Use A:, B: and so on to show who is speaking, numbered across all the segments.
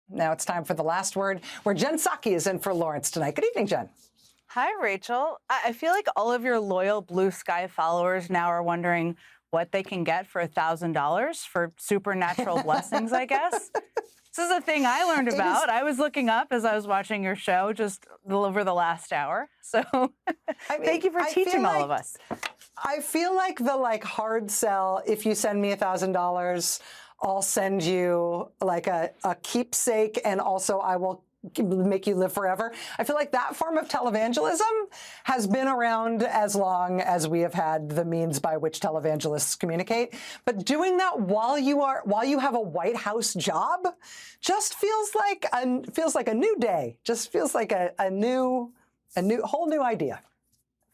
A: Now it's time for the last word, where Jen Psaki is in for Lawrence tonight. Good evening, Jen.
B: Hi, Rachel. I feel like all of your loyal Blue Sky followers now are wondering what they can get for $1,000 for supernatural blessings, I guess. This is a thing I learned about. I was looking up as I was watching your show just over the last hour. So thank you for teaching all of us.
A: I feel like the hard sell, if you send me $1,000, I'll send you like a keepsake, and also I will make you live forever. I feel like that form of televangelism has been around as long as we have had the means by which televangelists communicate. But doing that while you have a White House job just feels like a new day. Just feels like a whole new idea.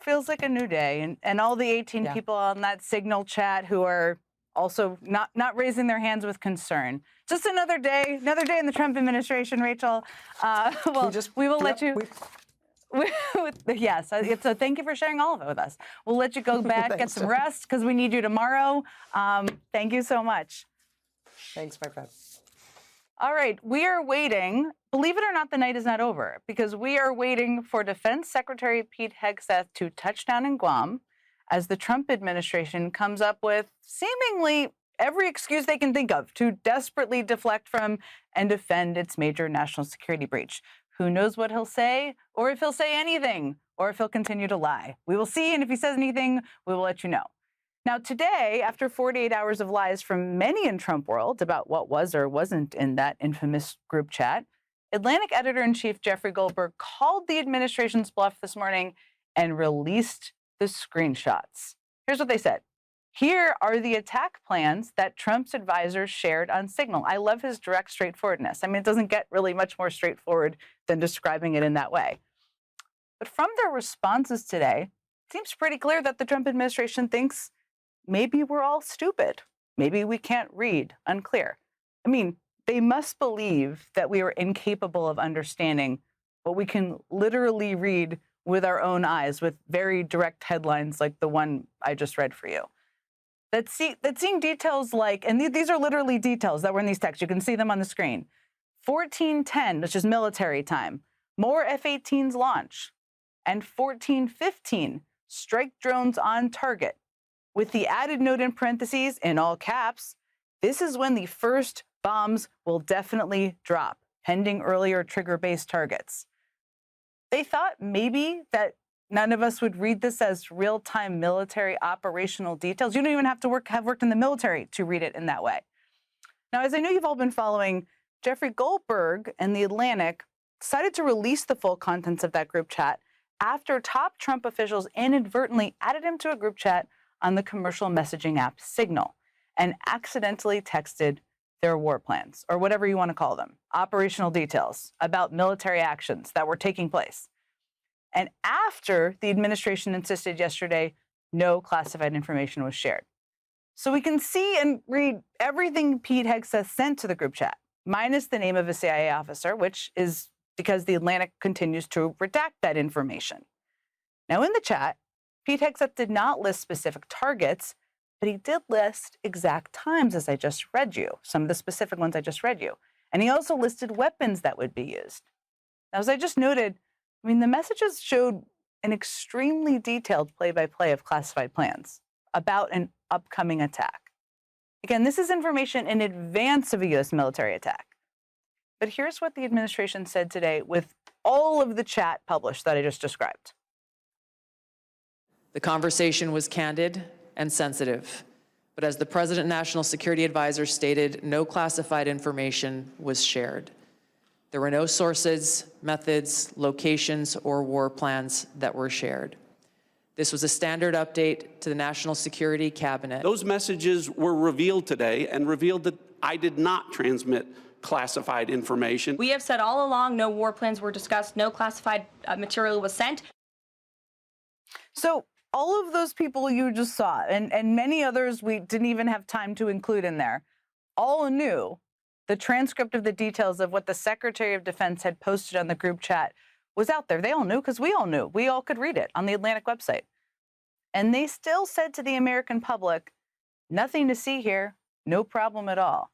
B: Feels like a new day. And all the 18 people on that Signal chat who are also not raising their hands with concern. Just another day in the Trump administration, Rachel. We will let you. Yes, so thank you for sharing all of it with us. We'll let you go back, get some rest, because we need you tomorrow. Thank you so much.
A: Thanks, my friend.
B: All right, we are waiting. Believe it or not, the night is not over, because we are waiting for Defense Secretary Pete Hegseth to touch down in Guam as the Trump administration comes up with seemingly every excuse they can think of to desperately deflect from and defend its major national security breach. Who knows what he'll say, or if he'll say anything, or if he'll continue to lie. We will see, and if he says anything, we will let you know. Now, today, after 48 hours of lies from many in Trump world about what was or wasn't in that infamous group chat, Atlantic editor-in-chief Jeffrey Goldberg called the administration's bluff this morning and released the screenshots. Here's what they said. Here are the attack plans that Trump's advisors shared on Signal. I love his direct straightforwardness. I mean, it doesn't get really much more straightforward than describing it in that way. But from their responses today, it seems pretty clear that the Trump administration thinks maybe we're all stupid. Maybe we can't read. Unclear. I mean, they must believe that we are incapable of understanding what we can literally read with our own eyes, with very direct headlines like the one I just read for you. That seeing details like, and these are literally details that were in these texts. You can see them on the screen. 14:10, which is military time, more F-18s launch. And 14:15, strike drones on target. With the added note in parentheses, in all caps, this is when the first bombs will definitely drop, pending earlier trigger-based targets. They thought maybe that none of us would read this as real-time military operational details. You don't even have to have worked in the military to read it in that way. Now, as I know you've all been following, Jeffrey Goldberg and The Atlantic decided to release the full contents of that group chat after top Trump officials inadvertently added him to a group chat on the commercial messaging app Signal and accidentally texted their war plans, or whatever you want to call them, operational details about military actions that were taking place. And after the administration insisted yesterday, no classified information was shared. So we can see and read everything Pete Hegseth sent to the group chat, minus the name of a CIA officer, which is because The Atlantic continues to redact that information. Now, in the chat, Pete Hegseth did not list specific targets, but he did list exact times, as I just read you, some of the specific ones I just read you. And he also listed weapons that would be used. Now, as I just noted, I mean, the messages showed an extremely detailed play-by-play of classified plans about an upcoming attack. Again, this is information in advance of a U.S. military attack. But here's what the administration said today with all of the chat published that I just described.
C: The conversation was candid and sensitive, but as the President National Security Advisor stated, no classified information was shared. There were no sources, methods, locations, or war plans that were shared. This was a standard update to the National Security Cabinet.
D: Those messages were revealed today and revealed that I did not transmit classified information.
E: We have said all along no war plans were discussed, no classified material was sent.
B: So all of those people you just saw, and many others we didn't even have time to include in there, all knew the transcript of the details of what the Secretary of Defense had posted on the group chat was out there. They all knew because we all knew. We all could read it on the Atlantic website. And they still said to the American public, nothing to see here, no problem at all.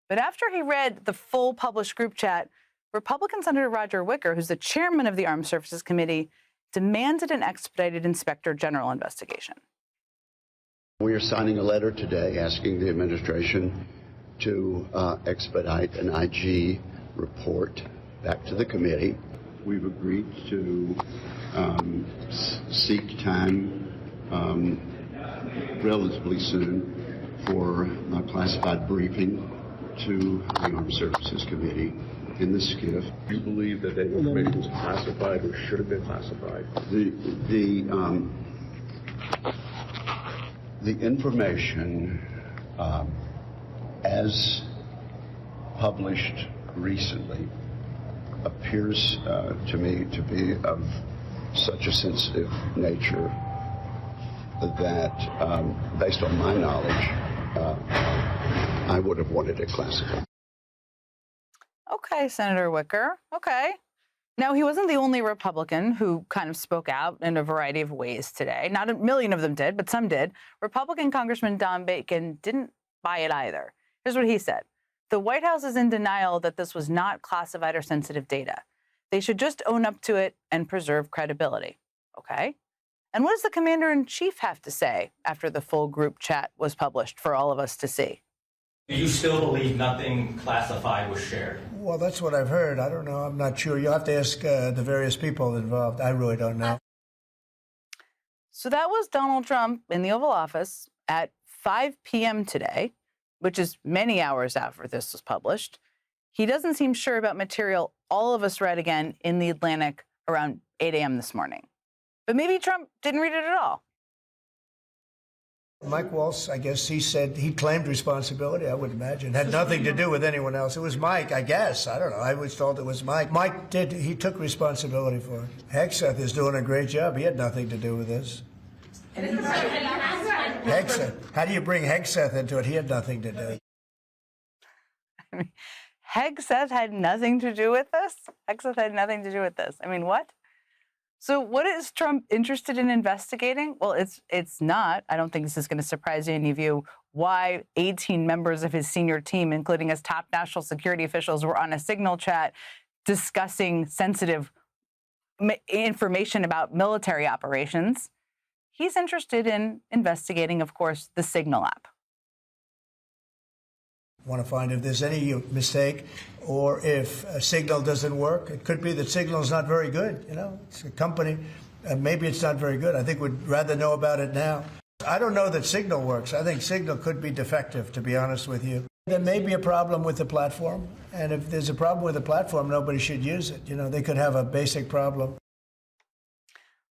B: But after he read the full published group chat, Republican Senator Roger Wicker, who's the chairman of the Armed Services Committee, demanded an expedited Inspector General investigation.
F: We are signing a letter today asking the administration to expedite an IG report back to the committee. We've agreed to seek time relatively soon for a classified briefing to the Armed Services Committee in the SCIF.
G: Do you believe that that information was classified or should have been classified?
F: The information as published recently appears to me to be of such a sensitive nature that, based on my knowledge, I would have wanted it classified.
B: Okay, Senator Wicker. Okay. Now, he wasn't the only Republican who kind of spoke out in a variety of ways today. Not a million of them did, but some did. Republican Congressman Don Bacon didn't buy it either. Here's what he said. The White House is in denial that this was not classified or sensitive data. They should just own up to it and preserve credibility. Okay. And what does the commander-in-chief have to say after the full group chat was published for all of us to see?
H: Do you still believe nothing classified was shared?
I: Well, that's what I've heard. I don't know. I'm not sure. You'll have to ask the various people involved. I really don't know.
B: So that was Donald Trump in the Oval Office at 5 p.m. today, which is many hours after this was published. He doesn't seem sure about material all of us read again in The Atlantic around 8 a.m. this morning. But maybe Trump didn't read it at all.
I: Mike Waltz, I guess he said he claimed responsibility, I would imagine. Had nothing to do with anyone else. It was Mike, I guess. I don't know. I was told it was Mike. Mike did. He took responsibility for it. Hegseth is doing a great job. He had nothing to do with this. Hegseth. How do you bring Hegseth into it? He had nothing to do.
B: I mean, Hegseth had nothing to do with this? Hegseth had nothing to do with this. I mean, what? So what is Trump interested in investigating? Well, it's not. I don't think this is going to surprise any of you why 18 members of his senior team, including his top national security officials, were on a Signal chat discussing sensitive information about military operations. He's interested in investigating, of course, the Signal app.
I: Want to find if there's any mistake or if a Signal doesn't work. It could be that Signal is not very good. You know, it's a company. Maybe it's not very good. I think we'd rather know about it now. I don't know that Signal works. I think Signal could be defective, to be honest with you. There may be a problem with the platform. And if there's a problem with the platform, nobody should use it. You know, they could have a basic problem.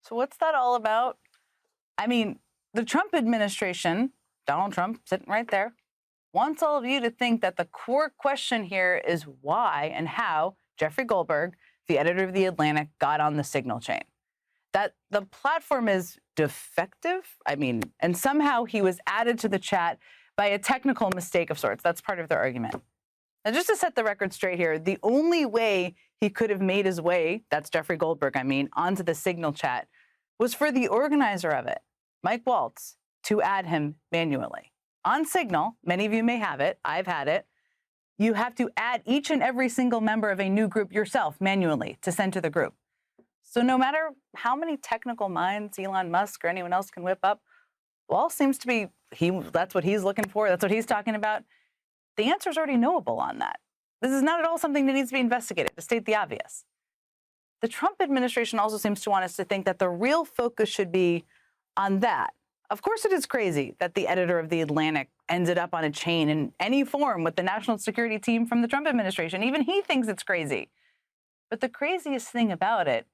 B: So what's that all about? I mean, the Trump administration, Donald Trump sitting right there, wants all of you to think that the core question here is why and how Jeffrey Goldberg, the editor of The Atlantic, got on the Signal chain. That the platform is defective, and somehow he was added to the chat by a technical mistake of sorts. That's part of their argument. Now, just to set the record straight here, the only way he could have made his way, that's Jeffrey Goldberg, onto the Signal chat, was for the organizer of it, Mike Waltz, to add him manually. On Signal, many of you may have it, I've had it, you have to add each and every single member of a new group yourself manually to send to the group. So no matter how many technical minds Elon Musk or anyone else can whip up, Waltz seems to be, that's what he's looking for, that's what he's talking about. The answer is already knowable on that. This is not at all something that needs to be investigated, to state the obvious. The Trump administration also seems to want us to think that the real focus should be on that. Of course, it is crazy that the editor of The Atlantic ended up on a chain in any form with the national security team from the Trump administration. Even he thinks it's crazy. But the craziest thing about it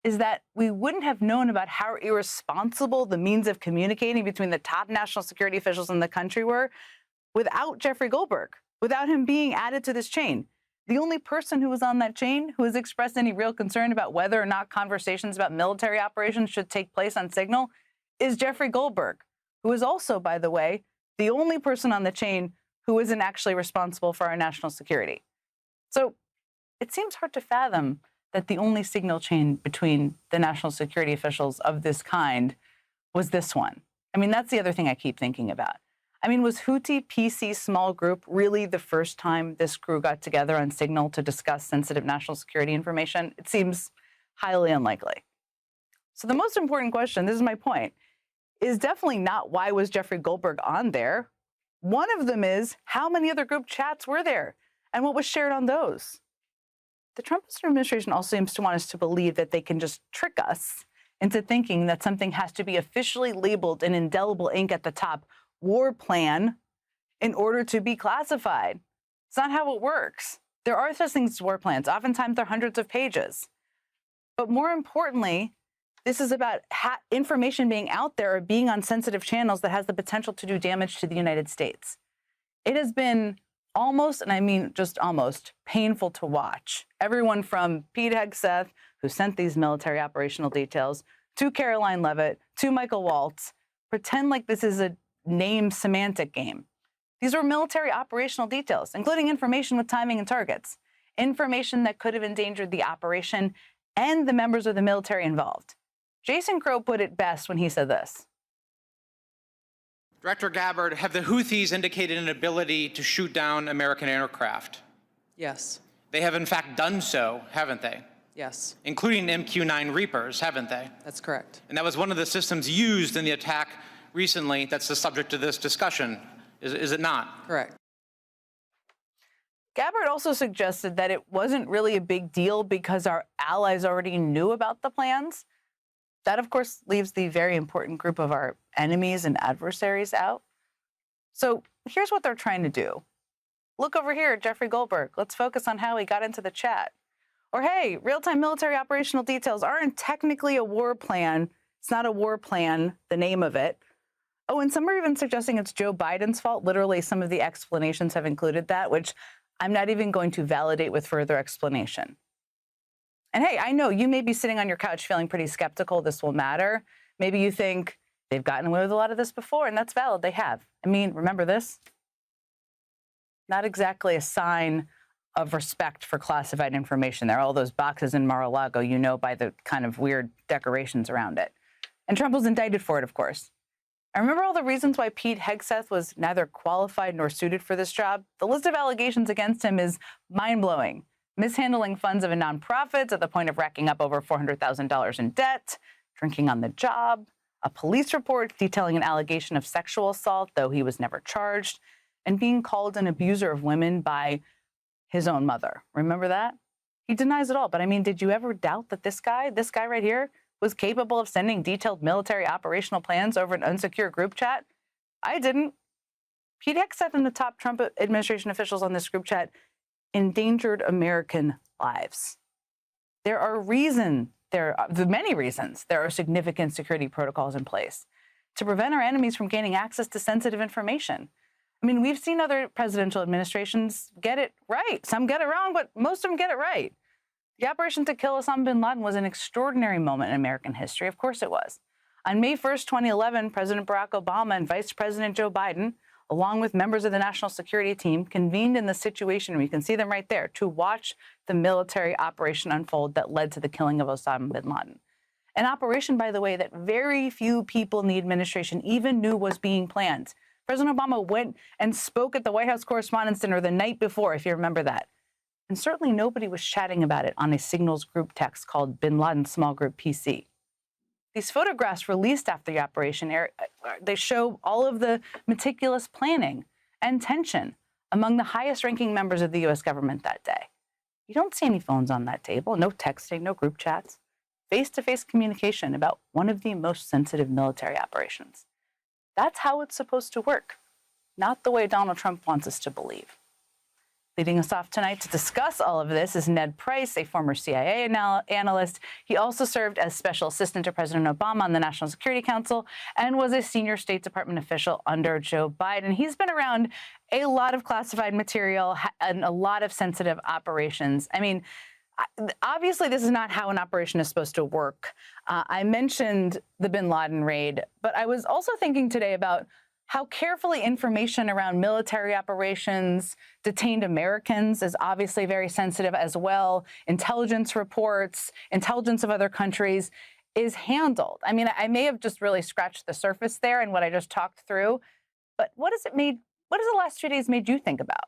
B: is that we wouldn't have known about how irresponsible the means of communicating between the top national security officials in the country were without Jeffrey Goldberg, without him being added to this chain. The only person who was on that chain who has expressed any real concern about whether or not conversations about military operations should take place on Signal is Jeffrey Goldberg, who is also, by the way, the only person on the chain who isn't actually responsible for our national security. So it seems hard to fathom that the only Signal chain between the national security officials of this kind was this one. That's the other thing I keep thinking about. I mean, was Houthi PC small group really the first time this crew got together on Signal to discuss sensitive national security information? It seems highly unlikely. So the most important question, this is my point, is definitely not why was Jeffrey Goldberg on there. One of them is how many other group chats were there and what was shared on those? The Trump administration also seems to want us to believe that they can just trick us into thinking that something has to be officially labeled in indelible ink at the top, war plan, in order to be classified. It's not how it works. There are such things as war plans. Oftentimes they're hundreds of pages. But more importantly, this is about information being out there or being on sensitive channels that has the potential to do damage to the United States. It has been almost, and I mean just almost, painful to watch. Everyone from Pete Hegseth, who sent these military operational details, to Caroline Leavitt, to Michael Waltz, pretend like this is a name semantic game. These were military operational details, including information with timing and targets, information that could have endangered the operation and the members of the military involved. Jason Crow put it best when he said this.
J: Director Gabbard, have the Houthis indicated an ability to shoot down American aircraft?
C: Yes.
J: They have in fact done so, haven't they?
C: Yes.
J: Including MQ-9 Reapers, haven't they?
C: That's correct.
J: And that was one of the systems used in the attack recently that's the subject of this discussion, is it not?
C: Correct.
B: Gabbard also suggested that it wasn't really a big deal because our allies already knew about the plans. That, of course, leaves the very important group of our enemies and adversaries out. So here's what they're trying to do. Look over here at Jeffrey Goldberg. Let's focus on how he got into the chat. Or, hey, real-time military operational details aren't technically a war plan. It's not a war plan, the name of it. Oh, and some are even suggesting it's Joe Biden's fault. Literally, some of the explanations have included that, which I'm not even going to validate with further explanation. And hey, I know you may be sitting on your couch feeling pretty skeptical this will matter. Maybe you think they've gotten away with a lot of this before, and that's valid. They have. I mean, remember this? Not exactly a sign of respect for classified information. There are all those boxes in Mar-a-Lago, you know, by the kind of weird decorations around it. And Trump was indicted for it, of course. I remember all the reasons why Pete Hegseth was neither qualified nor suited for this job. The list of allegations against him is mind-blowing. Mishandling funds of a nonprofit to the point of racking up over $400,000 in debt, drinking on the job, a police report detailing an allegation of sexual assault, though he was never charged, and being called an abuser of women by his own mother. Remember that? He denies it all. But I mean, did you ever doubt that this guy right here, was capable of sending detailed military operational plans over an unsecure group chat? I didn't. Pete Hegseth and the top Trump administration officials on this group chat endangered American lives. There are many reasons there are significant security protocols in place to prevent our enemies from gaining access to sensitive information. I mean, we've seen other presidential administrations get it right. Some get it wrong, but most of them get it right. The operation to kill Osama bin Laden was an extraordinary moment in American history. Of course it was. On May 1st, 2011, President Barack Obama and Vice President Joe Biden, along with members of the national security team, convened in the Situation Room, you can see them right there, to watch the military operation unfold that led to the killing of Osama bin Laden. An operation, by the way, that very few people in the administration even knew was being planned. President Obama went and spoke at the White House Correspondents' Dinner the night before, if you remember that. And certainly nobody was chatting about it on a Signals group text called Bin Laden Small Group PC. These photographs released after the operation, they show all of the meticulous planning and tension among the highest-ranking members of the U.S. government that day. You don't see any phones on that table, no texting, no group chats, face-to-face communication about one of the most sensitive military operations. That's how it's supposed to work, not the way Donald Trump wants us to believe. Leading us off tonight to discuss all of this is Ned Price, a former CIA analyst. He also served as special assistant to President Obama on the National Security Council and was a senior State Department official under Joe Biden. He's been around a lot of classified material and a lot of sensitive operations. I mean, obviously, this is not how an operation is supposed to work. I mentioned the bin Laden raid, but I was also thinking today about how carefully information around military operations, detained Americans is obviously very sensitive as well. Intelligence reports, intelligence of other countries is handled. I mean, I may have just really scratched the surface there in what I just talked through, But what has the last 2 days made you think about?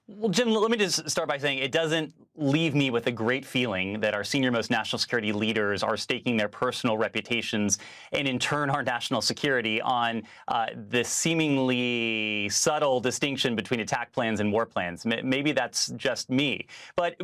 K: Well, Jim, let me just start by saying it doesn't leave me with a great feeling that our senior-most national security leaders are staking their personal reputations and, in turn, our national security on the seemingly subtle distinction between attack plans and war plans. Maybe that's just me. But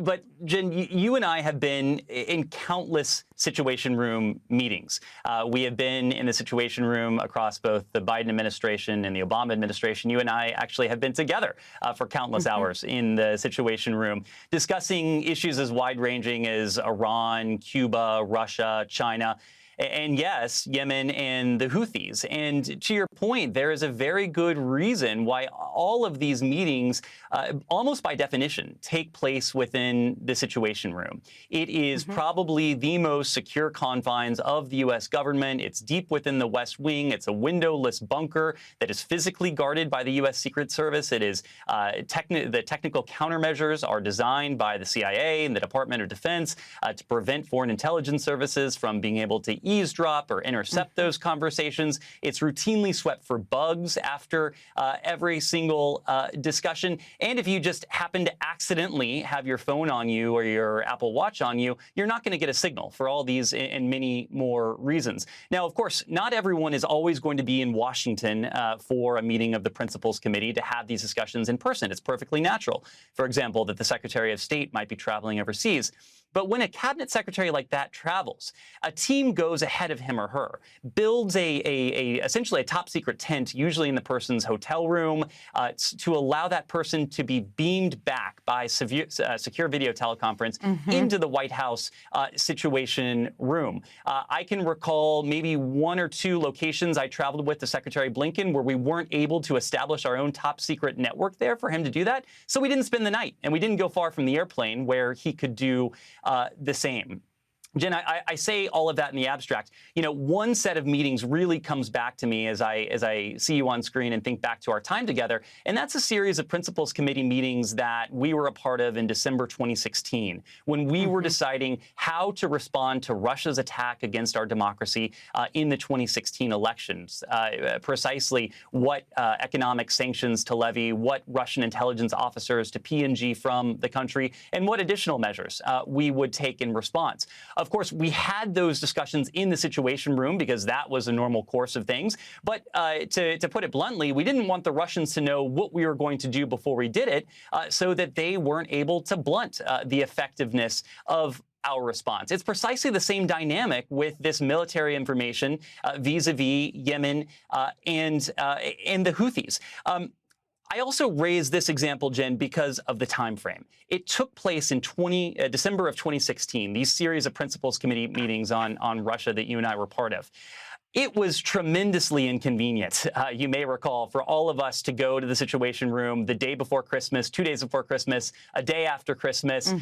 K: Jen, you and I have been in countless Situation Room meetings. We have been in the Situation Room across both the Biden administration and the Obama administration. You and I actually have been together for countless hours in the Situation Room, discussing issues as wide-ranging as Iran, Cuba, Russia, China, and yes, Yemen and the Houthis. And to your point, there is a very good reason why all of these meetings, almost by definition, take place within the Situation Room. It is probably the most secure confines of the U.S. government. It's deep within the West Wing. It's a windowless bunker that is physically guarded by the U.S. Secret Service. It is the technical countermeasures are designed by the CIA and the Department of Defense to prevent foreign intelligence services from being able to eavesdrop or intercept those conversations. It's routinely swept for bugs after every single discussion. And if you just happen to accidentally have your phone on you or your Apple Watch on you, you're not going to get a signal for all these and many more reasons. Now, of course, not everyone is always going to be in Washington for a meeting of the Principals Committee to have these discussions in person. It's perfectly natural, for example, that the Secretary of State might be traveling overseas. But when a cabinet secretary like that travels, a team goes ahead of him or her, builds essentially a top secret tent, usually in the person's hotel room, to allow that person to be beamed back by secure video teleconference into the White House Situation Room. I can recall maybe 1 or 2 locations I traveled with the Secretary Blinken where we weren't able to establish our own top secret network there for him to do that. So we didn't spend the night, and we didn't go far from the airplane where he could do the same. Jen, I say all of that in the abstract. You know, one set of meetings really comes back to me as I see you on screen and think back to our time together, and that's a series of Principals Committee meetings that we were a part of in December 2016, when we were deciding how to respond to Russia's attack against our democracy in the 2016 elections, precisely what economic sanctions to levy, what Russian intelligence officers to P&G from the country, and what additional measures we would take in response. Of course, we had those discussions in the Situation Room because that was a normal course of things. But to put it bluntly, we didn't want the Russians to know what we were going to do before we did it so that they weren't able to blunt the effectiveness of our response. It's precisely the same dynamic with this military information vis-a-vis Yemen and the Houthis. I also raise this example, Jen, because of the time frame. It took place in December of 2016, these series of Principals Committee meetings on Russia that you and I were part of. It was tremendously inconvenient, you may recall, for all of us to go to the Situation Room the day before Christmas, 2 days before Christmas, a day after Christmas.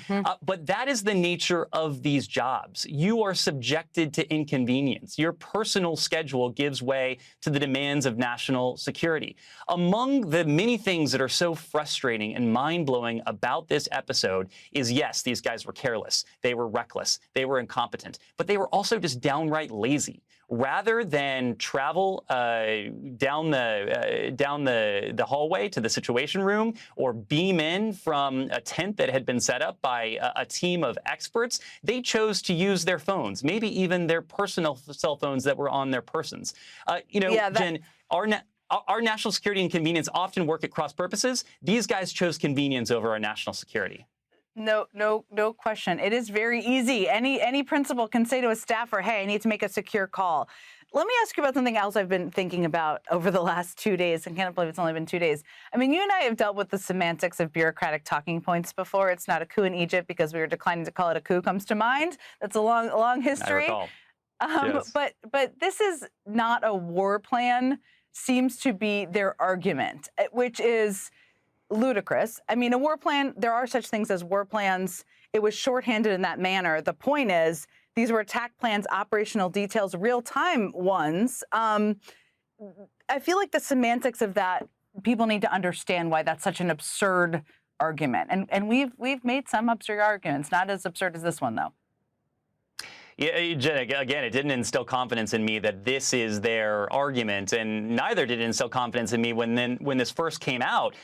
K: But that is the nature of these jobs. You are subjected to inconvenience. Your personal schedule gives way to the demands of national security. Among the many things that are so frustrating and mind-blowing about this episode is, yes, these guys were careless. They were reckless. They were incompetent. But they were also just downright lazy. Rather than travel down the hallway to the Situation Room or beam in from a tent that had been set up by a team of experts, they chose to use their phones, maybe even their personal cell phones that were on their persons. Jen, our national security and convenience often work at cross purposes. These guys chose convenience over our national security.
B: No question. It is very easy. Any principal can say to a staffer, hey, I need to make a secure call. Let me ask you about something else I've been thinking about over the last 2 days. I can't believe it's only been 2 days. I mean, you and I have dealt with the semantics of bureaucratic talking points before. It's not a coup in Egypt because we were declining to call it a coup comes to mind. That's a long history.
K: I recall. Yes.
B: But this is not a war plan, seems to be their argument, which is ludicrous. I mean, a war plan, there are such things as war plans. It was shorthanded in that manner. The point is, these were attack plans, operational details, real-time ones. I feel like the semantics of that, people need to understand why that's such an absurd argument. And we've made some absurd arguments, not as absurd as this one, though.
K: Yeah, Jen, again, it didn't instill confidence in me that this is their argument, and neither did it instill confidence in me when this first came out.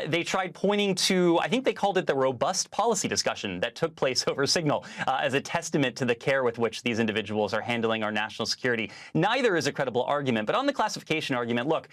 K: They tried pointing to, I think they called it the robust policy discussion that took place over Signal as a testament to the care with which these individuals are handling our national security. Neither is a credible argument, but on the classification argument, look,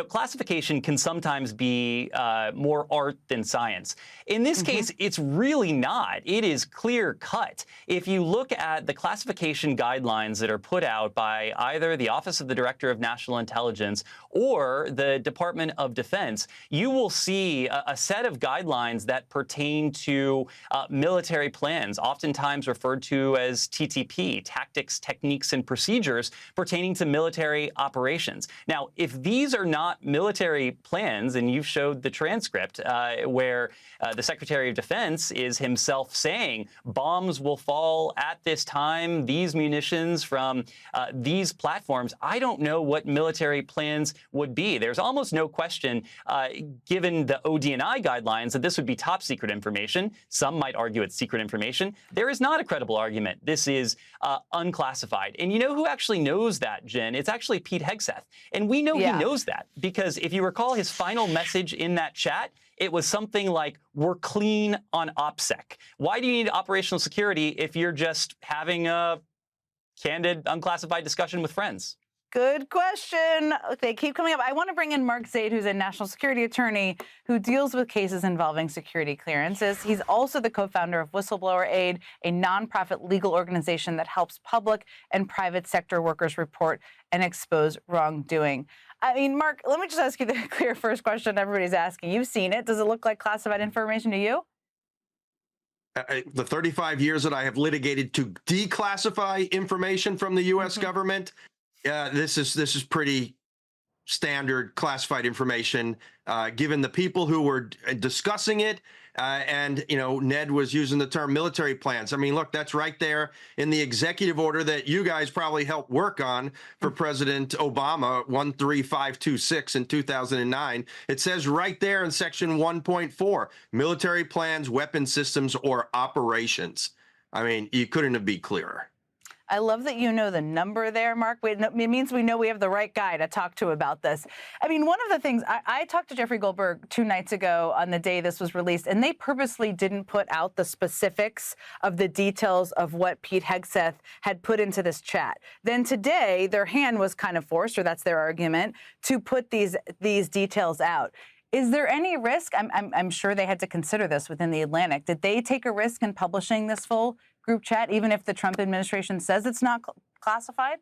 K: classification can sometimes be more art than science. In this case, it's really not. It is clear cut. If you look at the classification guidelines that are put out by either the Office of the Director of National Intelligence or the Department of Defense, you will see a set of guidelines that pertain to military plans, oftentimes referred to as TTP, Tactics, Techniques, and Procedures, pertaining to military operations. Now, if these are not military plans, and you've showed the transcript where the Secretary of Defense is himself saying bombs will fall at this time, these munitions from these platforms, I don't know what military plans would be. There's almost no question, given the ODNI guidelines, that this would be top secret information. Some might argue it's secret information. There is not a credible argument. This is unclassified. And you know who actually knows that, Jen? It's actually Pete Hegseth. And we know he knows that because if you recall his final message in that chat, it was something like, we're clean on OPSEC. Why do you need operational security if you're just having a candid, unclassified discussion with friends?
B: Good question. They keep coming up. I want to bring in Mark Zaid, who's a national security attorney who deals with cases involving security clearances. He's also the co-founder of Whistleblower Aid, a nonprofit legal organization that helps public and private sector workers report and expose wrongdoing. I mean, Mark, let me just ask you the clear first question everybody's asking. You've seen it. Does it look like classified information to you?
L: The 35 years that I have litigated to declassify information from the U.S. government, this is pretty standard classified information, given the people who were discussing it. And, Ned was using the term military plans. I mean, look, that's right there in the executive order that you guys probably helped work on for President Obama, 13526 in 2009. It says right there in section 1.4, military plans, weapon systems, or operations. I mean, you couldn't have been clearer.
B: I love that you know the number there, Mark. It means we know we have the right guy to talk to about this. I mean, one of the things, I talked to Jeffrey Goldberg 2 nights ago on the day this was released, and they purposely didn't put out the specifics of the details of what Pete Hegseth had put into this chat. Then today, their hand was kind of forced, or that's their argument, to put these details out. Is there any risk? I'm sure they had to consider this within the Atlantic. Did they take a risk in publishing this full group chat, even if the Trump administration says it's not classified?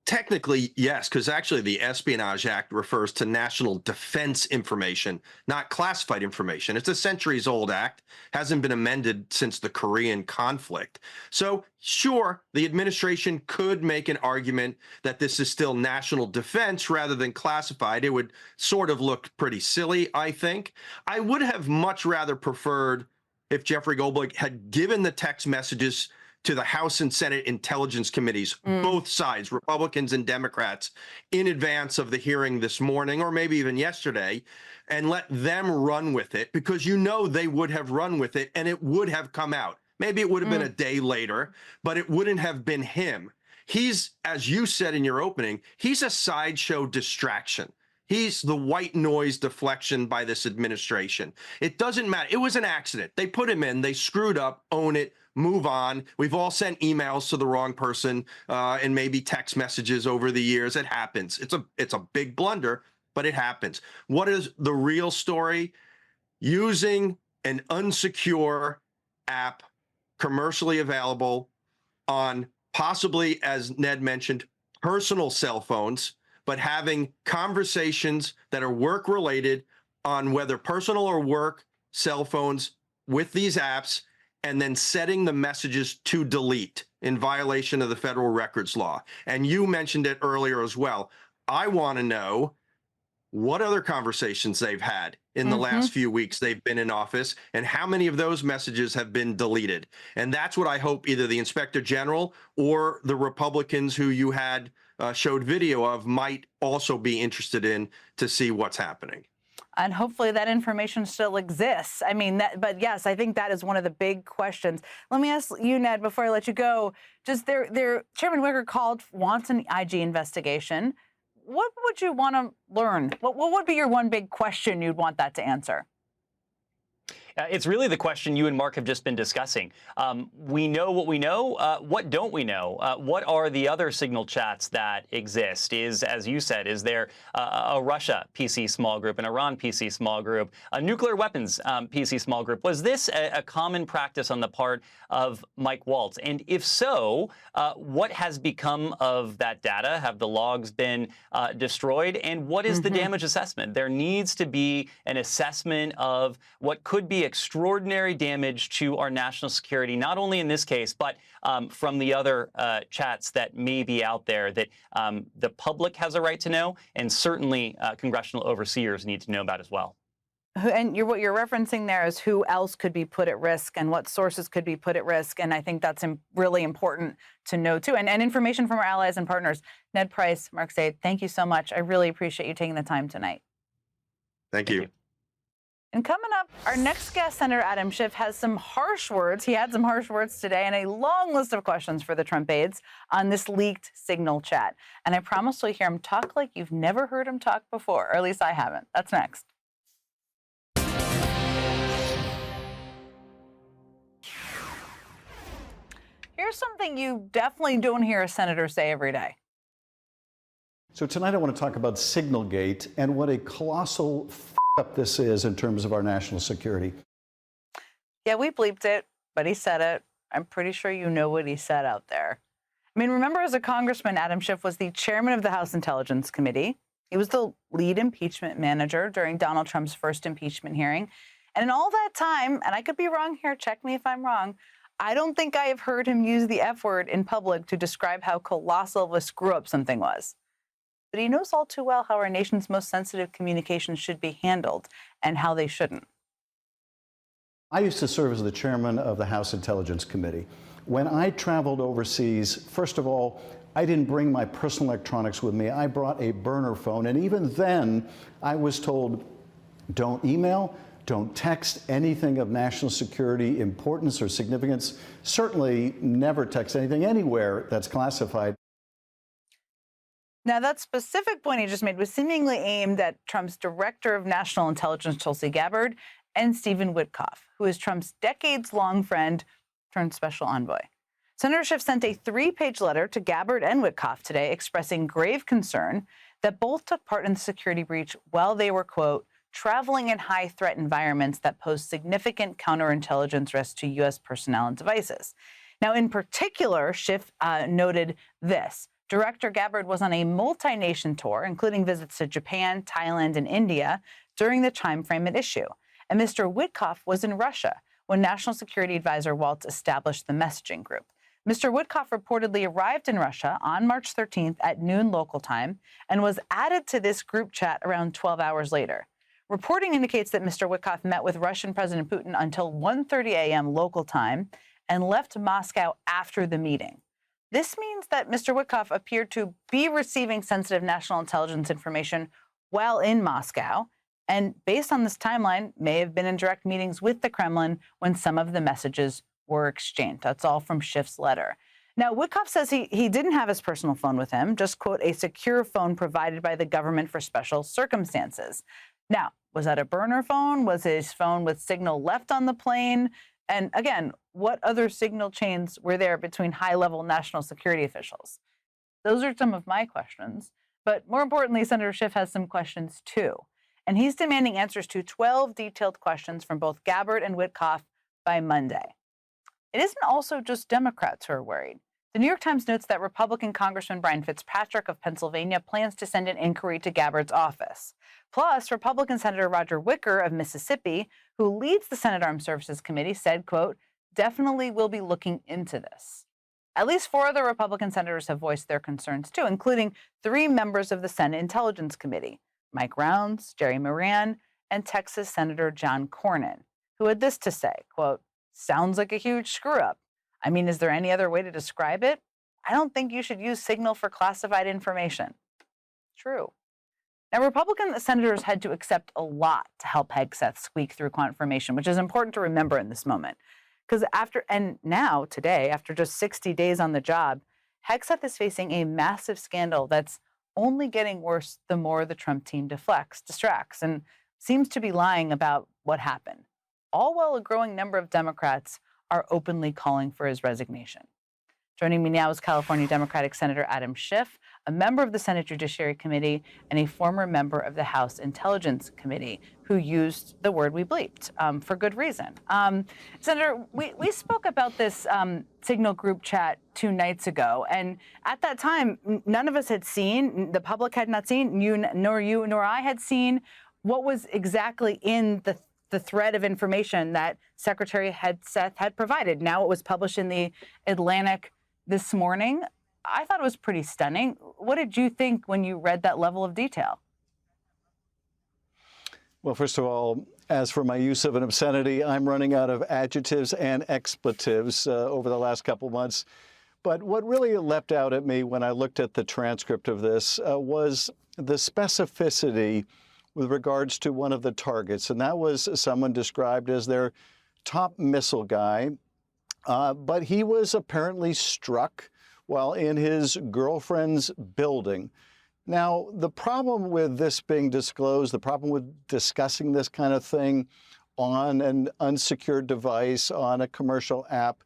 L: Technically, yes, because actually the Espionage Act refers to national defense information, not classified information. It's a centuries-old act, hasn't been amended since the Korean conflict. So, sure, the administration could make an argument that this is still national defense rather than classified. It would sort of look pretty silly, I think. I would have much rather preferred if Jeffrey Goldberg had given the text messages to the House and Senate Intelligence Committees, both sides, Republicans and Democrats, in advance of the hearing this morning, or maybe even yesterday, and let them run with it, because they would have run with it and it would have come out. Maybe it would have been a day later, but it wouldn't have been him. He's, as you said in your opening, he's a sideshow distraction. He's the white noise deflection by this administration. It doesn't matter. It was an accident. They put him in. They screwed up. Own it. Move on. We've all sent emails to the wrong person and maybe text messages over the years. It happens. It's a big blunder, but it happens. What is the real story? Using an unsecure app, commercially available on possibly, as Ned mentioned, personal cell phones, but having conversations that are work-related on whether personal or work cell phones with these apps, and then setting the messages to delete in violation of the federal records law. And you mentioned it earlier as well. I want to know what other conversations they've had in the last few weeks they've been in office, and how many of those messages have been deleted. And that's what I hope either the Inspector General or the Republicans who you had showed video of might also be interested in, to see what's happening.
B: And hopefully that information still exists. I mean, but yes, I think that is one of the big questions. Let me ask you, Ned, before I let you go, just Chairman Wicker wants an IG investigation. What would you want to learn? What would be your one big question you'd want that to answer?
K: It's really the question you and Mark have just been discussing. We know what we know. What don't we know? What are the other signal chats that exist? As you said, is there a Russia PC small group, an Iran PC small group, a nuclear weapons PC small group? Was this a common practice on the part of Mike Waltz? And if so, what has become of that data? Have the logs been destroyed? And what is the damage assessment? There needs to be an assessment of what could be extraordinary damage to our national security, not only in this case, but from the other chats that may be out there that the public has a right to know, and certainly congressional overseers need to know about as well.
B: And what you're referencing there is who else could be put at risk and what sources could be put at risk. And I think that's really important to know, too. And information from our allies and partners. Ned Price, Mark Zaid, thank you so much. I really appreciate you taking the time tonight.
L: Thank you.
B: And coming up, our next guest, Senator Adam Schiff, has some harsh words. He had some harsh words today and a long list of questions for the Trump aides on this leaked Signal chat. And I promise you'll hear him talk like you've never heard him talk before, or at least I haven't. That's next. Here's something you definitely don't hear a senator say every day.
M: So tonight I want to talk about Signalgate and what a colossal up this is in terms of our national security.
B: Yeah, we bleeped it, but he said it. I'm pretty sure you know what he said out there. I mean, remember, as a congressman, Adam Schiff was the chairman of the House Intelligence Committee. He was the lead impeachment manager during Donald Trump's first impeachment hearing. And in all that time, and I could be wrong here, check me if I'm wrong, I don't think I have heard him use the F word in public to describe how colossal of a screw-up something was. But he knows all too well how our nation's most sensitive communications should be handled and how they shouldn't.
M: I used to serve as the chairman of the House Intelligence Committee. When I traveled overseas, first of all, I didn't bring my personal electronics with me. I brought a burner phone. And even then, I was told, don't email, don't text anything of national security importance or significance. Certainly never text anything anywhere that's classified.
B: Now, that specific point he just made was seemingly aimed at Trump's director of national intelligence, Tulsi Gabbard, and Stephen Witkoff, who is Trump's decades-long friend turned special envoy. Senator Schiff sent a 3-page letter to Gabbard and Witkoff today expressing grave concern that both took part in the security breach while they were, quote, traveling in high-threat environments that pose significant counterintelligence risks to U.S. personnel and devices. Now, in particular, Schiff noted this. Director Gabbard was on a multi-nation tour, including visits to Japan, Thailand, and India during the time frame at issue. And Mr. Witkoff was in Russia when National Security Advisor Waltz established the messaging group. Mr. Witkoff reportedly arrived in Russia on March 13th at noon local time and was added to this group chat around 12 hours later. Reporting indicates that Mr. Witkoff met with Russian President Putin until 1:30 a.m. local time and left Moscow after the meeting. This means that Mr. Witkoff appeared to be receiving sensitive national intelligence information while in Moscow, and based on this timeline, may have been in direct meetings with the Kremlin when some of the messages were exchanged. That's all from Schiff's letter. Now, Witkoff says he didn't have his personal phone with him, just, quote, a secure phone provided by the government for special circumstances. Now, was that a burner phone? Was his phone with signal left on the plane? And again, what other signal chains were there between high-level national security officials? Those are some of my questions. But more importantly, Senator Schiff has some questions, too. And he's demanding answers to 12 detailed questions from both Gabbard and Witkoff by Monday. It isn't also just Democrats who are worried. The New York Times notes that Republican Congressman Brian Fitzpatrick of Pennsylvania plans to send an inquiry to Gabbard's office. Plus, Republican Senator Roger Wicker of Mississippi, who leads the Senate Armed Services Committee, said, quote, definitely will be looking into this. At least 4 other Republican senators have voiced their concerns, too, including 3 members of the Senate Intelligence Committee, Mike Rounds, Jerry Moran, and Texas Senator John Cornyn, who had this to say, quote, sounds like a huge screw-up. I mean, is there any other way to describe it? I don't think you should use Signal for classified information. True. Now, Republican senators had to accept a lot to help Hegseth squeak through confirmation, which is important to remember in this moment. Because today, after just 60 days on the job, Hegseth is facing a massive scandal that's only getting worse the more the Trump team distracts, and seems to be lying about what happened. All while a growing number of Democrats are openly calling for his resignation. Joining me now is California Democratic Senator Adam Schiff, a member of the Senate Judiciary Committee and a former member of the House Intelligence Committee, who used the word we bleeped for good reason. Senator, we spoke about this Signal group chat 2 nights ago, and at that time, none of us had seen, the public had not seen, you nor I had seen what was exactly in the thread of information that Secretary Hegseth had provided. Now it was published in the Atlantic this morning. I thought it was pretty stunning. What did you think when you read that level of detail?
M: Well, first of all, as for my use of an obscenity, I'm running out of adjectives and expletives over the last couple months. But what really leapt out at me when I looked at the transcript of this was the specificity with regards to one of the targets, and that was someone described as their top missile guy. But he was apparently struck while in his girlfriend's building. Now, the problem with this being disclosed, the problem with discussing this kind of thing on an unsecured device, on a commercial app,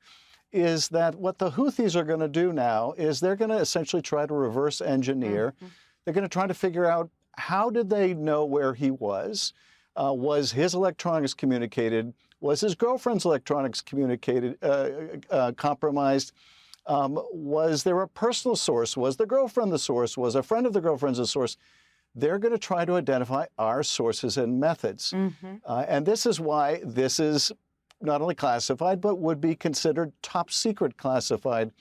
M: is that what the Houthis are going to do now is they're going to essentially try to reverse engineer. They're going to try to figure out, how did they know where he was? Was his electronics communicated? Was his girlfriend's electronics communicated, compromised? Was there a personal source? Was the girlfriend the source? Was a friend of the girlfriend's the source? They're going to try to identify our sources and methods. And this is why this is not only classified, but would be considered top secret classified,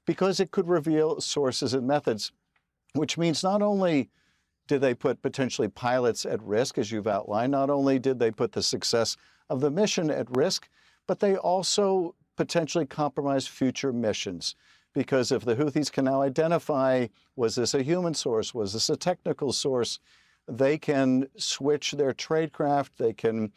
M: because it could reveal sources and methods, which means not only did they put potentially pilots at risk, as you've outlined, not only did they put the success of the mission at risk, but they also potentially compromise future missions. Because if the Houthis can now identify, was this a human source? Was this a technical source? They can switch their tradecraft. They can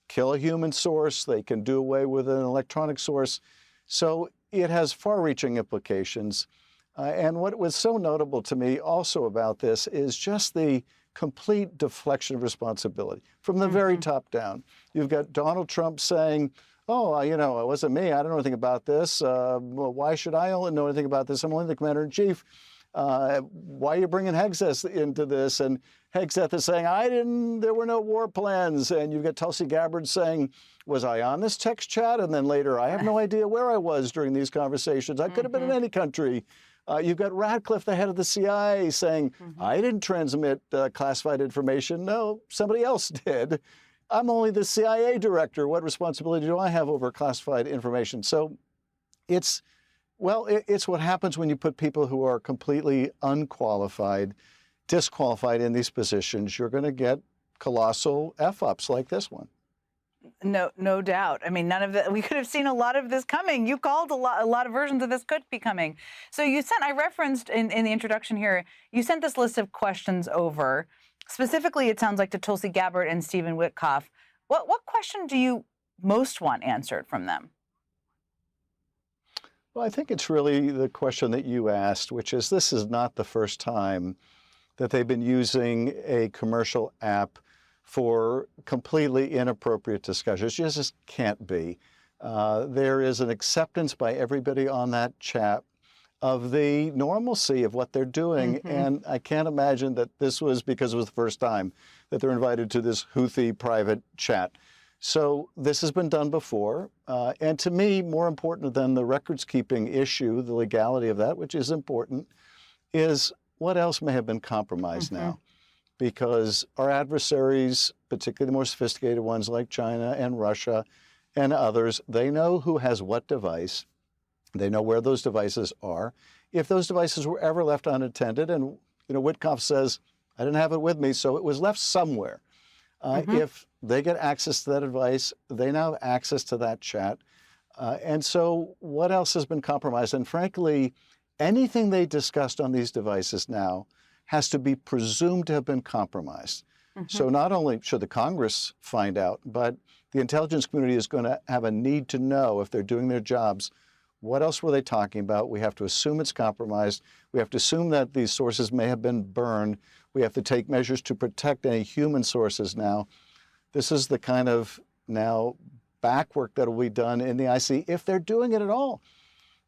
M: kill a human source. They can do away with an electronic source. So it has far-reaching implications. And what was so notable to me also about this is just the complete deflection of responsibility from the very top down. You've got Donald Trump saying, oh, it wasn't me. I don't know anything about this. Well, why should I only know anything about this? I'm only the commander-in-chief. Why are you bringing Hegseth into this? And Hegseth is saying, there were no war plans. And you've got Tulsi Gabbard saying, was I on this text chat? And then later, I have no idea where I was during these conversations. I could have been in any country. You've got Radcliffe, the head of the CIA, saying, I didn't transmit classified information. No, somebody else did. I'm only the CIA director. What responsibility do I have over classified information? So it's what happens when you put people who are completely unqualified, disqualified in these positions. You're going to get colossal F-ups like this one.
B: No doubt. I mean, we could have seen a lot of this coming. You called a lot of versions of this could be coming. So I referenced in the introduction here, you sent this list of questions over. Specifically, it sounds like to Tulsi Gabbard and Stephen Witkoff. What question do you most want answered from them?
M: Well, I think it's really the question that you asked, which is, this is not the first time that they've been using a commercial app for completely inappropriate discussions. It just can't be. There is an acceptance by everybody on that chat of the normalcy of what they're doing. And I can't imagine that this was because it was the first time that they're invited to this Houthi private chat. So this has been done before. And to me, more important than the records keeping issue, the legality of that, which is important, is what else may have been compromised now. Because our adversaries, particularly the more sophisticated ones like China and Russia and others, they know who has what device. They know where those devices are. If those devices were ever left unattended, and Witkoff says, I didn't have it with me, so it was left somewhere. If they get access to that device, they now have access to that chat. And so what else has been compromised? And frankly, anything they discussed on these devices now has to be presumed to have been compromised. So not only should the Congress find out, but the intelligence community is going to have a need to know, if they're doing their jobs, what else were they talking about? We have to assume it's compromised. We have to assume that these sources may have been burned. We have to take measures to protect any human sources now. This is the kind of now back work that will be done in the IC, if they're doing it at all.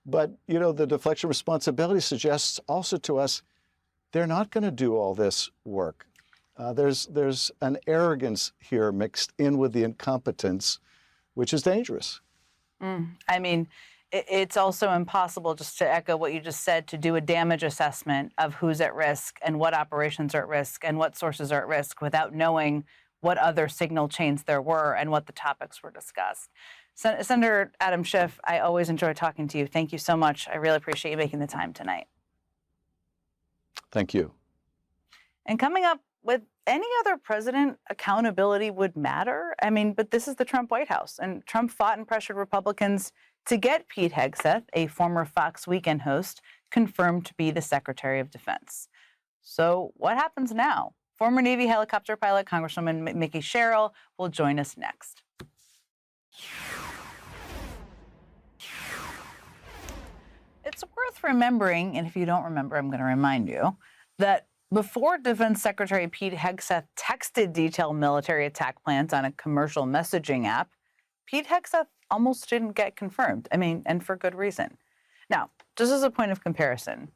M: But, you know, the deflection responsibility suggests also to us they're not going to do all this work. There's an arrogance here mixed in with the incompetence, which is dangerous.
B: I mean, it's also impossible, just to echo what you just said, to do a damage assessment of who's at risk and what operations are at risk and what sources are at risk without knowing what other signal chains there were and what the topics were discussed. Senator Adam Schiff, I always enjoy talking to you. Thank you so much. I really appreciate you making the time tonight.
M: Thank you.
B: And coming up, with any other president, accountability would matter. I mean, but this is the Trump White House, and Trump fought and pressured Republicans to get Pete Hegseth, a former Fox Weekend host, confirmed to be the Secretary of Defense. So what happens now? Former Navy helicopter pilot Congresswoman Mickey Sherrill will join us next. It's worth remembering, and if you don't remember, I'm going to remind you, that before Defense Secretary Pete Hegseth texted detailed military attack plans on a commercial messaging app, Pete Hegseth almost didn't get confirmed. I mean, and for good reason. Now, just as a point of comparison,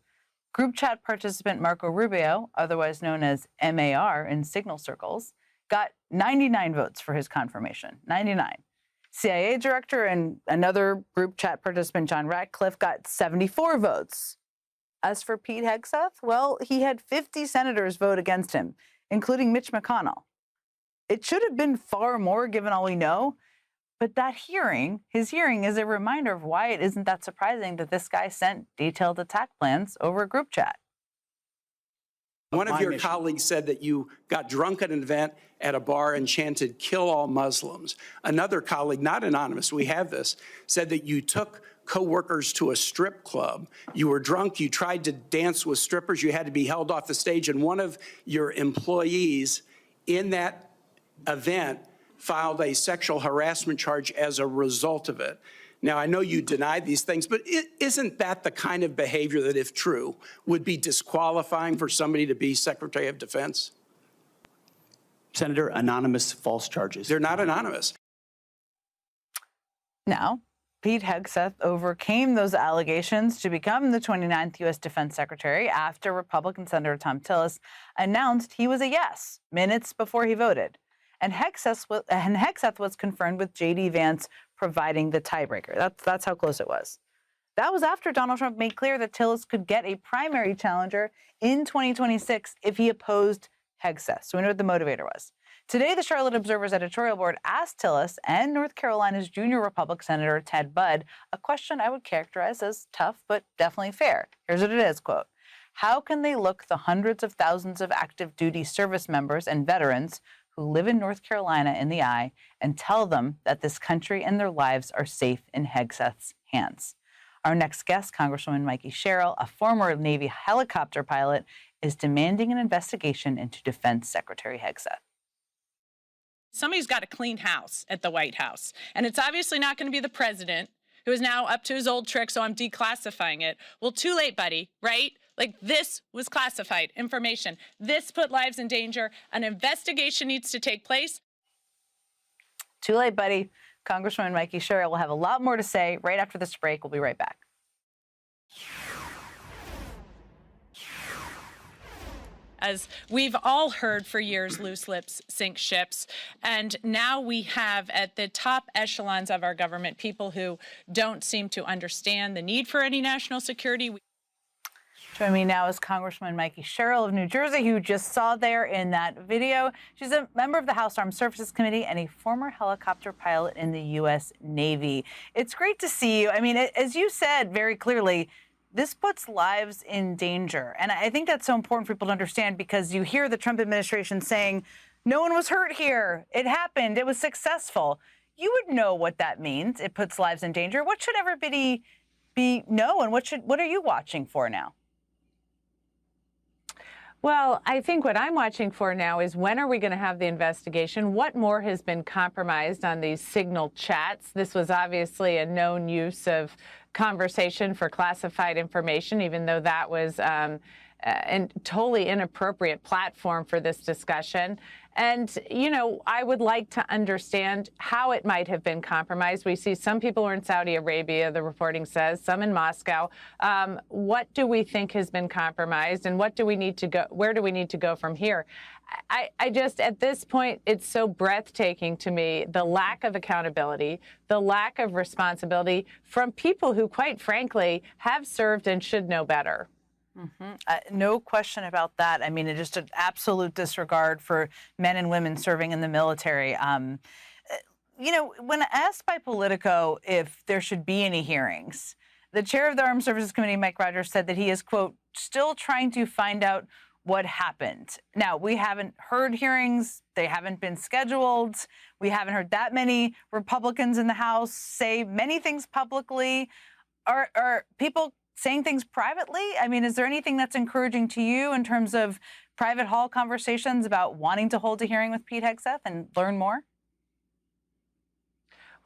B: group chat participant Marco Rubio, otherwise known as MAR in signal circles, got 99 votes for his confirmation. 99. CIA director and another group chat participant, John Ratcliffe, got 74 votes. As for Pete Hegseth, well, he had 50 senators vote against him, including Mitch McConnell. It should have been far more, given all we know, but that hearing, his hearing, is a reminder of why it isn't that surprising that this guy sent detailed attack plans over a group chat.
D: One of your colleagues said that you got drunk at an event at a bar and chanted, "Kill all Muslims." Another colleague, not anonymous, we have this, said that you took co-workers to a strip club. You were drunk, you tried to dance with strippers, you had to be held off the stage, and one of your employees in that event filed a sexual harassment charge as a result of it. Now, I know you deny these things, but isn't that the kind of behavior that, if true, would be disqualifying for somebody to be Secretary of Defense?
N: Senator, anonymous false charges.
D: They're not anonymous.
B: Now, Pete Hegseth overcame those allegations to become the 29th U.S. Defense Secretary after Republican Senator Thom Tillis announced he was a yes minutes before he voted. And Hegseth was confirmed with J.D. Vance providing the tiebreaker. That's how close it was. That was after Donald Trump made clear that Tillis could get a primary challenger in 2026 if he opposed Hegseth. So we know what the motivator was. Today, the Charlotte Observer's editorial board asked Tillis and North Carolina's junior Republican Senator Ted Budd a question I would characterize as tough but definitely fair. Here's what it is, quote, "How can they look the hundreds of thousands of active duty service members and veterans who live in North Carolina in the eye and tell them that this country and their lives are safe in Hegseth's hands?" Our next guest, Congresswoman Mickey Sherrill, a former Navy helicopter pilot, is demanding an investigation into Defense Secretary Hegseth.
O: Somebody's got to clean house at the White House. And it's obviously not going to be the president, who is now up to his old trick, so I'm declassifying it. Well, too late, buddy, right? Like, this was classified information. This put lives in danger. An investigation needs to take place.
B: Too late, buddy. Congresswoman Mickey Sherrill will have a lot more to say right after this break. We'll be right back.
O: As we've all heard for years, loose lips sink ships. And now we have at the top echelons of our government people who don't seem to understand the need for any national security.
B: Joining me now is Congresswoman Mickey Sherrill of New Jersey, who you just saw there in that video. She's a member of the House Armed Services Committee and a former helicopter pilot in the U.S. Navy. It's great to see you. I mean, as you said very clearly, this puts lives in danger. And I think that's so important for people to understand, because you hear the Trump administration saying, no one was hurt here. It happened. It was successful. You would know what that means. It puts lives in danger. What should everybody know, and what are you watching for now? Well, I think what I'm watching for now is when are we going to have the investigation? What more has been compromised on these Signal chats? This was obviously a known use of conversation for classified information, even though that was a totally inappropriate platform for this discussion. And, you know, I would like to understand how it might have been compromised. We see some people are in Saudi Arabia, the reporting says, some in Moscow. What do we think has been compromised, and what do we need to go? Where do we need to go from here? I just, at this point, it's so breathtaking to me, the lack of accountability, the lack of responsibility from people who, quite frankly, have served and should know better. No question about that. I mean, it's just an absolute disregard for men and women serving in the military. You know, when asked by Politico if there should be any hearings, the chair of the Armed Services Committee, Mike Rogers, said that he is, quote, still trying to find out what happened. Now, we haven't heard hearings. They haven't been scheduled. We haven't heard that many Republicans in the House say many things publicly. Are people saying things privately? I mean, is there anything that's encouraging to you in terms of private hall conversations about wanting to hold a hearing with Pete Hegseth and learn more?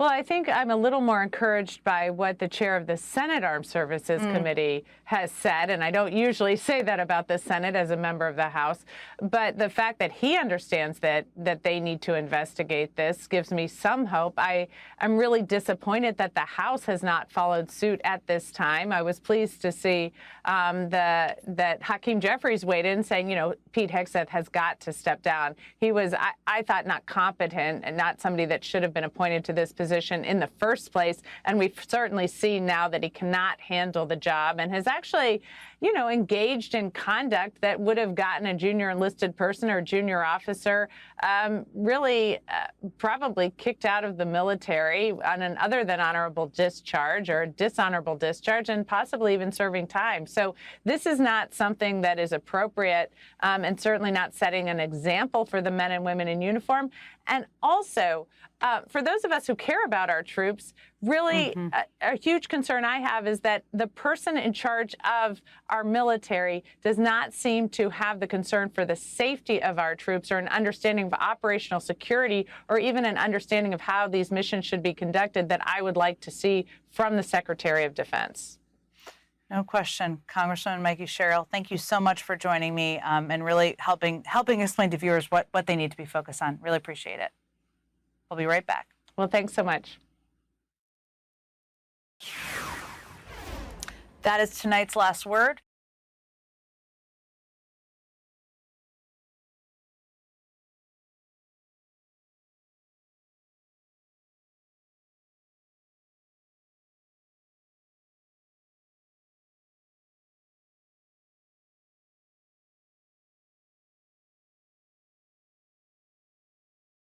B: Well, I think I'm a little more encouraged by what the chair of the Senate Armed Services Committee has said, and I don't usually say that about the Senate as a member of the House, but the fact that he understands that they need to investigate this gives me some hope. I'm really disappointed that the House has not followed suit at this time. I was pleased to see that Hakeem Jeffries weighed in saying, you know, Pete Hegseth has got to step down. He was, I thought, not competent and not somebody that should have been appointed to this position in the first place, and we've certainly seen now that he cannot handle the job and has actually, you know, engaged in conduct that would have gotten a junior enlisted person or junior officer really probably kicked out of the military on an other than honorable discharge or dishonorable discharge, and possibly even serving time. So this is not something that is appropriate, and certainly not setting an example for the men and women in uniform. And also, for those of us who care about our troops, really a huge concern I have is that the person in charge of our military does not seem to have the concern for the safety of our troops or an understanding of operational security or even an understanding of how these missions should be conducted that I would like to see from the Secretary of Defense. No question. Congresswoman Mikey Sherrill, thank you so much for joining me and really helping explain to viewers what they need to be focused on. Really appreciate it. We'll be right back. Well, thanks so much. That is tonight's last word.